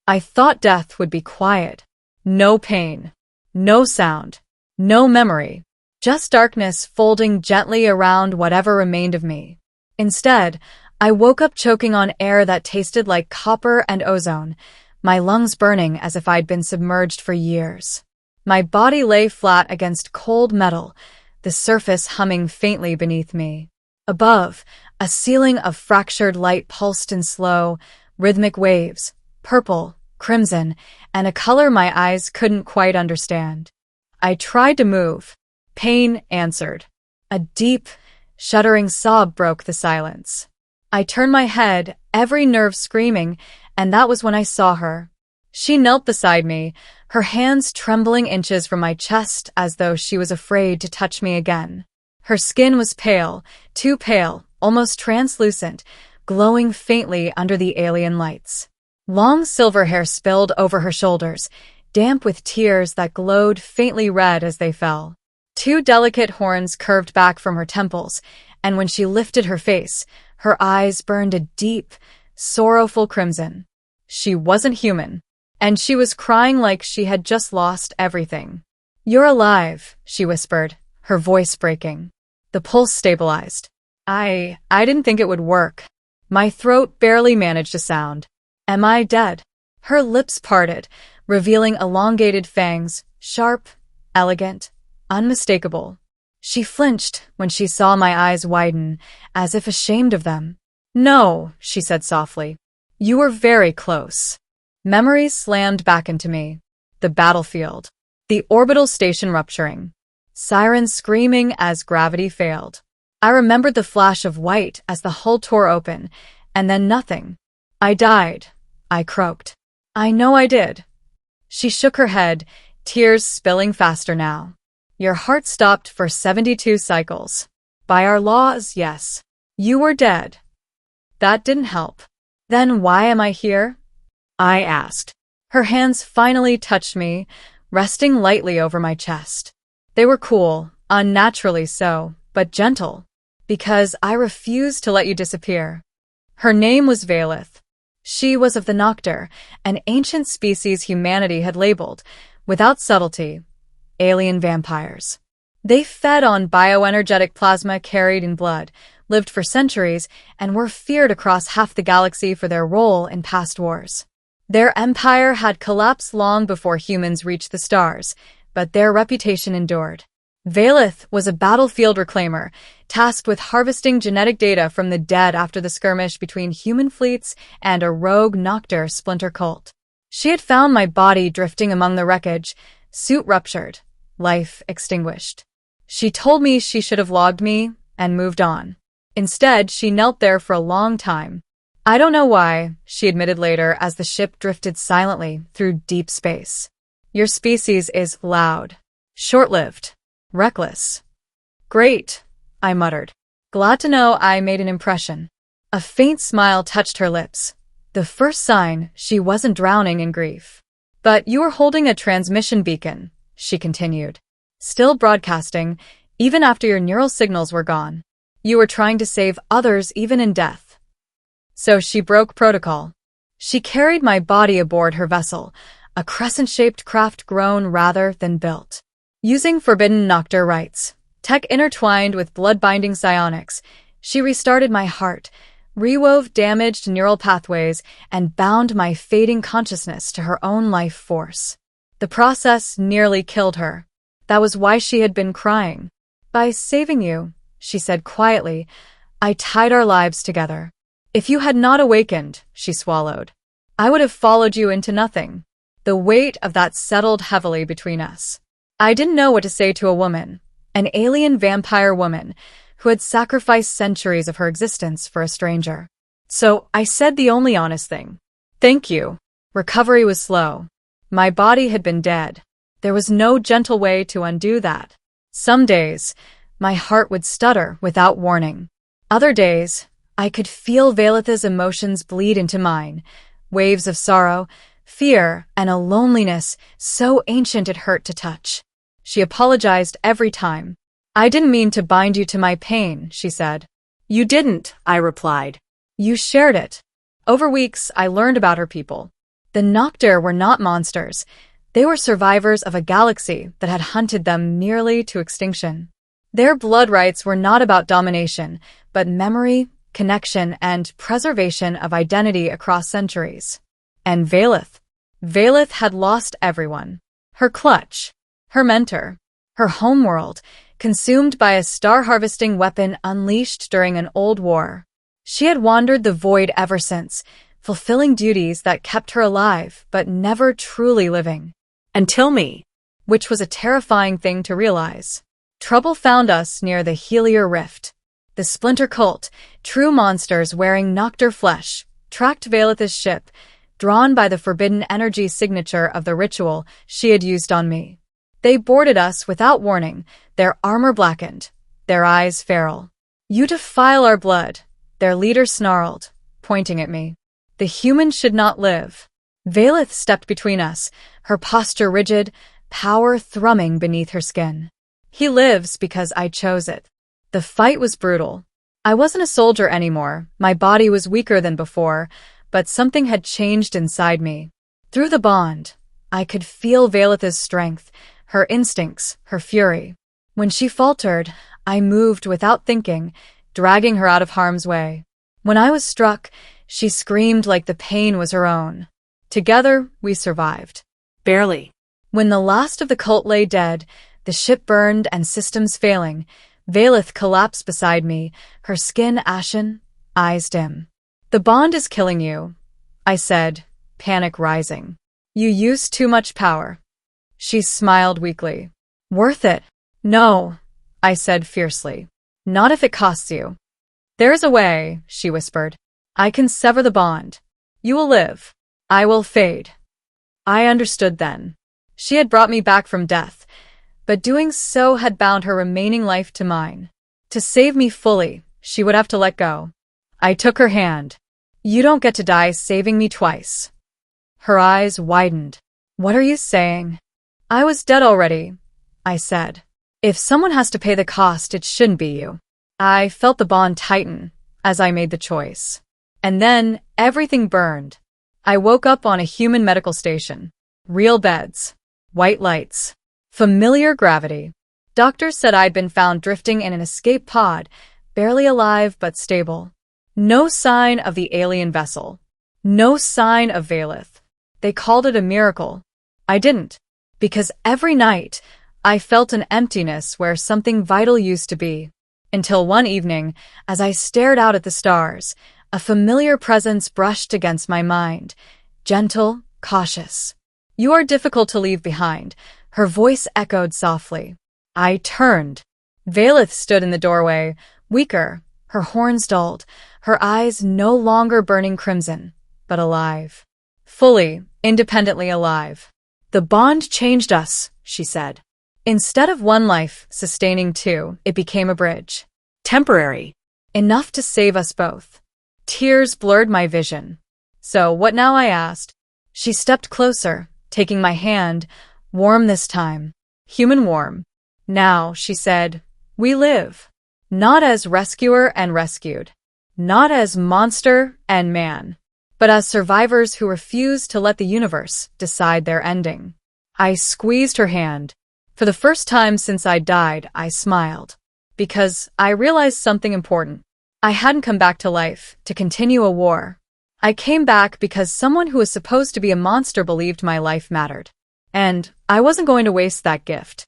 I thought death would be quiet. No pain. No sound. No memory. Just darkness folding gently around whatever remained of me. Instead, I woke up choking on air that tasted like copper and ozone, my lungs burning as if I'd been submerged for years. My body lay flat against cold metal, the surface humming faintly beneath me. Above, a ceiling of fractured light pulsed in slow, rhythmic waves, purple, crimson, and a color my eyes couldn't quite understand. I tried to move. Pain answered. A deep, shuddering sob broke the silence. I turned my head, every nerve screaming, and that was when I saw her. She knelt beside me, her hands trembling inches from my chest as though she was afraid to touch me again. Her skin was pale, too pale, almost translucent, glowing faintly under the alien lights. Long silver hair spilled over her shoulders, damp with tears that glowed faintly red as they fell. Two delicate horns curved back from her temples, and when she lifted her face, her eyes burned a deep, sorrowful crimson. She wasn't human, and she was crying like she had just lost everything. "You're alive," she whispered, her voice breaking. The pulse stabilized. I didn't think it would work. My throat barely managed a sound. "Am I dead?" Her lips parted, revealing elongated fangs, sharp, elegant, unmistakable. She flinched when she saw my eyes widen, as if ashamed of them. "No," she said softly. "You were very close." Memories slammed back into me. The battlefield. The orbital station rupturing. Sirens screaming as gravity failed. I remembered the flash of white as the hull tore open, and then nothing. "I died," I croaked. "I know I did." She shook her head, tears spilling faster now. "Your heart stopped for 72 cycles. By our laws, yes. You were dead." That didn't help. "Then why am I here?" I asked. Her hands finally touched me, resting lightly over my chest. They were cool, unnaturally so, but gentle. "Because I refused to let you disappear." Her name was Valeth. She was of the Noctur, an ancient species humanity had labeled, without subtlety, alien vampires. They fed on bioenergetic plasma carried in blood, lived for centuries, and were feared across half the galaxy for their role in past wars. Their empire had collapsed long before humans reached the stars, but their reputation endured. Valeth was a battlefield reclaimer, tasked with harvesting genetic data from the dead after the skirmish between human fleets and a rogue Noctur splinter cult. She had found my body drifting among the wreckage, suit ruptured, life extinguished. She told me she should have logged me and moved on. Instead, she knelt there for a long time. "I don't know why," she admitted later as the ship drifted silently through deep space. "Your species is loud, short-lived, reckless." "Great," I muttered. Glad to know I made an impression. A faint smile touched her lips, the first sign she wasn't drowning in grief. "But you were holding a transmission beacon," she continued. "Still broadcasting, even after your neural signals were gone. You were trying to save others even in death." So she broke protocol. She carried my body aboard her vessel, a crescent-shaped craft grown rather than built. Using forbidden Noctur rites, tech intertwined with blood-binding psionics, she restarted my heart, rewove damaged neural pathways, and bound my fading consciousness to her own life force. The process nearly killed her. That was why she had been crying. "By saving you," she said quietly, "I tied our lives together. If you had not awakened," she swallowed, "I would have followed you into nothing." The weight of that settled heavily between us. I didn't know what to say to a woman, an alien vampire woman, who had sacrificed centuries of her existence for a stranger. So I said the only honest thing. "Thank you." Recovery was slow. My body had been dead. There was no gentle way to undo that. Some days, my heart would stutter without warning. Other days, I could feel Valeth's emotions bleed into mine, waves of sorrow, fear, and a loneliness so ancient it hurt to touch. She apologized every time. "I didn't mean to bind you to my pain," she said. "You didn't," I replied. "You shared it." Over weeks, I learned about her people. The Noctur were not monsters. They were survivors of a galaxy that had hunted them nearly to extinction. Their blood rights were not about domination, but memory, connection, and preservation of identity across centuries. And Valeth. Valeth had lost everyone. Her clutch, her mentor, her homeworld, consumed by a star-harvesting weapon unleashed during an old war. She had wandered the void ever since, fulfilling duties that kept her alive but never truly living. Until me, which was a terrifying thing to realize. Trouble found us near the Helier Rift. The Splinter Cult, true monsters wearing Noctur flesh, tracked Valeth's ship, drawn by the forbidden energy signature of the ritual she had used on me. They boarded us without warning, their armor blackened, their eyes feral. "You defile our blood," their leader snarled, pointing at me. "The human should not live." Valeth stepped between us, her posture rigid, power thrumming beneath her skin. "He lives because I chose it." The fight was brutal. I wasn't a soldier anymore, my body was weaker than before, but something had changed inside me. Through the bond, I could feel Valeth's strength, her instincts, her fury. When she faltered, I moved without thinking, dragging her out of harm's way. When I was struck, she screamed like the pain was her own. Together, we survived. Barely. When the last of the cult lay dead, the ship burned and systems failing, Valeth collapsed beside me, her skin ashen, eyes dim. "The bond is killing you," I said, panic rising. "You used too much power." She smiled weakly. "Worth it?" "No," I said fiercely. "Not if it costs you." "There's a way," she whispered. "I can sever the bond. You will live. I will fade." I understood then. She had brought me back from death, but doing so had bound her remaining life to mine. To save me fully, she would have to let go. I took her hand. "You don't get to die saving me twice." Her eyes widened. "What are you saying?" "I was dead already," I said. "If someone has to pay the cost, it shouldn't be you." I felt the bond tighten as I made the choice. And then everything burned. I woke up on a human medical station. Real beds. White lights. Familiar gravity. Doctors said I'd been found drifting in an escape pod, barely alive but stable. No sign of the alien vessel. No sign of Valeth. They called it a miracle. I didn't. Because every night, I felt an emptiness where something vital used to be. Until one evening, as I stared out at the stars, a familiar presence brushed against my mind. Gentle, cautious. "You are difficult to leave behind," her voice echoed softly. I turned. Valeth stood in the doorway, weaker, her horns dulled, her eyes no longer burning crimson, but alive. Fully, independently alive. "The bond changed us," she said. "Instead of one life sustaining two, it became a bridge. Temporary. Enough to save us both." Tears blurred my vision. "So what now?" I asked. She stepped closer, taking my hand, warm this time. Human warm. "Now," she said, "we live. Not as rescuer and rescued. Not as monster and man. But as survivors who refuse to let the universe decide their ending." I squeezed her hand. For the first time since I died, I smiled. Because I realized something important. I hadn't come back to life to continue a war. I came back because someone who was supposed to be a monster believed my life mattered. And I wasn't going to waste that gift.